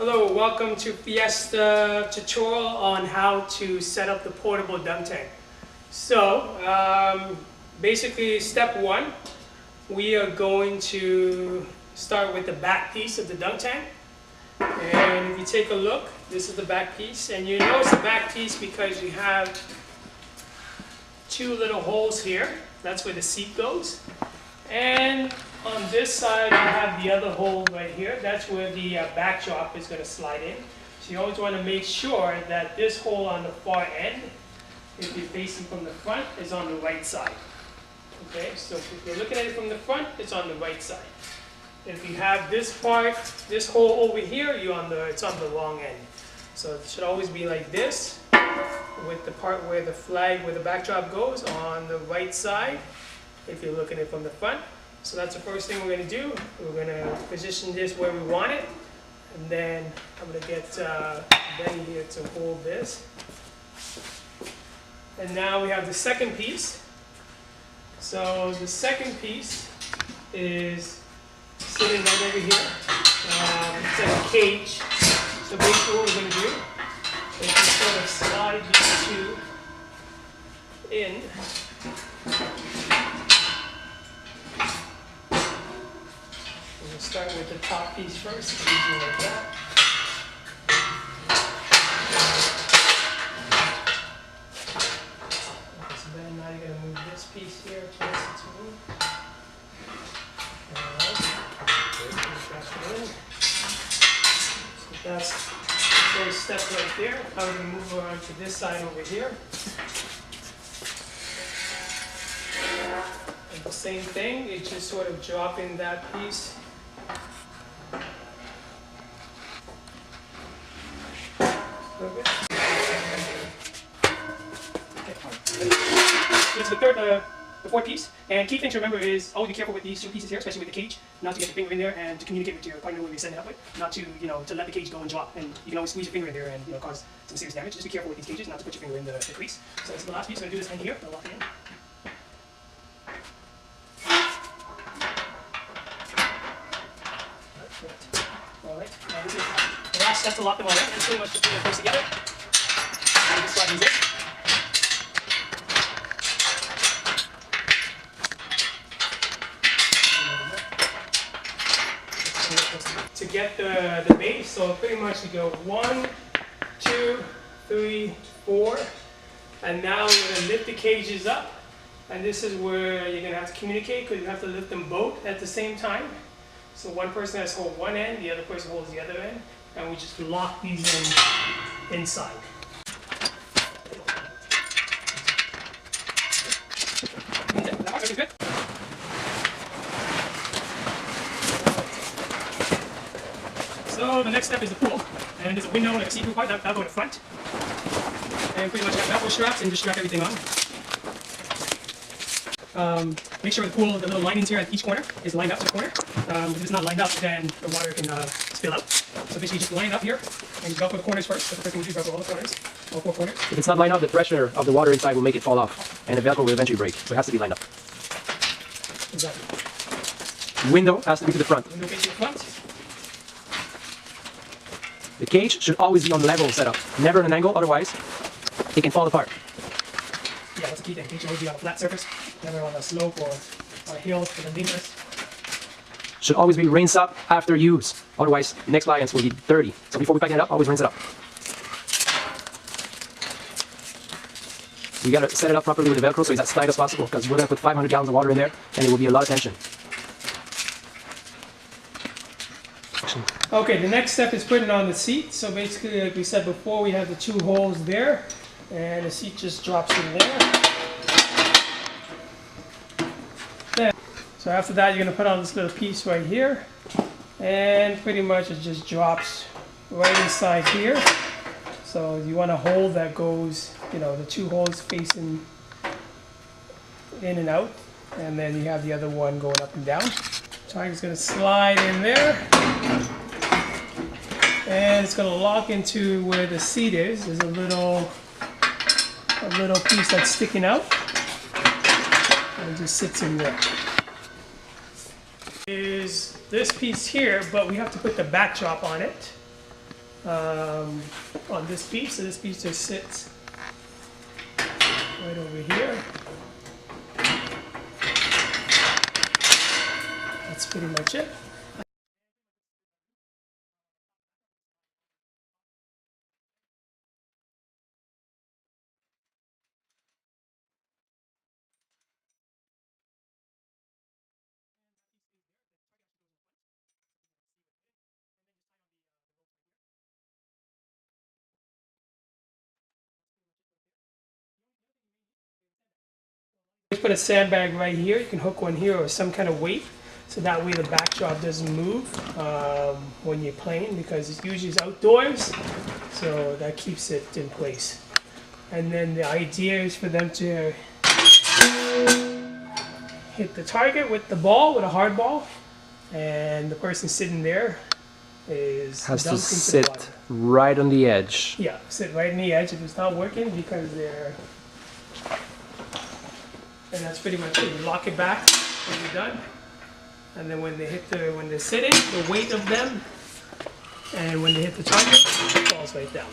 Hello, welcome to Fiesta tutorial on how to set up the portable dunk tank. So basically step one, we are going to start with the back piece of the dunk tank. And if you take a look, this is the back piece, and you know it's the back piece because you have two little holes here. That's where the seat goes. And on this side, you have the other hole right here. That's where the backdrop is going to slide in. So you always want to make sure that this hole on the far end, if you're facing from the front, is on the right side. Okay, so if you're looking at it from the front, it's on the right side. If you have this part, this hole over here, it's on the wrong end. So it should always be like this, with the part where the flag, where the backdrop goes, on the right side, if you're looking at it from the front. So that's the first thing we're going to do. We're going to position this where we want it. And then I'm going to get Benny here to hold this. And now we have the second piece. So the second piece is sitting right over here. It's like a cage. So basically what we're going to do is just sort of slide these two in. We'll start with the top piece first, easy like that. Okay, so then now you're going to move this piece here closer to me. Alright, so that's the first step right there. Now we're going to move on to this side over here. And the same thing, it's just sort of dropping that piece. This is the fourth piece, and key thing to remember is always be careful with these two pieces here, especially with the cage, not to get your finger in there and to communicate with your partner when you're setting it up with, not to, to let the cage go and drop, and you can always squeeze your finger in there and, cause some serious damage. Just be careful with these cages, not to put your finger in the crease. So this is the last piece. We're going to do this end here, I'll lock it in. Alright, now this is the last step to lock them all in. It's pretty much just put those together. And just slide these in. To get the base, so pretty much you go 1, 2, 3, 4, and now we're going to lift the cages up, and this is where you're going to have to communicate because you have to lift them both at the same time. So one person has to hold one end, the other person holds the other end, and we just lock these in inside. Good. So the next step is the pool, and there's a window like a see-through part that'll go in the front, and pretty much have Velcro straps and just strap everything on. Make sure the pool, the little linings here at each corner is lined up to the corner. If it's not lined up, then the water can spill out. So basically just line it up here and Velcro the corners first. So the first thing we do is Velcro all the corners, all 4 corners. If it's not lined up, the pressure of the water inside will make it fall off, and the Velcro will eventually break. So it has to be lined up. Exactly. The window has to be to the front. Window facing the front. The cage should always be on level setup, never on an angle, otherwise it can fall apart. Yeah, that's the key thing. Cage should always be on a flat surface, never on a slope or on a hill for the dangerous. Should always be rinsed up after use, otherwise next appliance will be dirty. So before we pack it up, always rinse it up. You gotta set it up properly with the Velcro so it's as tight as possible, because we're gonna put 500 gallons of water in there and it will be a lot of tension. Okay, the next step is putting on the seat. So basically, like we said before, we have the 2 holes there, and the seat just drops in there. So after that, you're going to put on this little piece right here, and pretty much it just drops right inside here. So you want a hole that goes, the 2 holes facing in and out, and then you have the other one going up and down. So I'm just going to slide in there. And it's going to lock into where the seat is. There's a little piece that's sticking out. And it just sits in there. Is this piece here, but we have to put the backdrop on it. on this piece. So this piece just sits right over here. That's pretty much it. You put a sandbag right here. You can hook one here or some kind of weight, so that way the backdrop doesn't move when you're playing, because it usually is outdoors, so that keeps it in place. And then the idea is for them to hit the target with the ball, with a hard ball, and the person sitting there is Has to dumped into the sit water. right on the edge. Yeah, sit right in the edge if it's not working, because they're. And that's pretty much it. You lock it back when you're done. And then when they're sitting, the weight of them, and when they hit the target, it falls right down.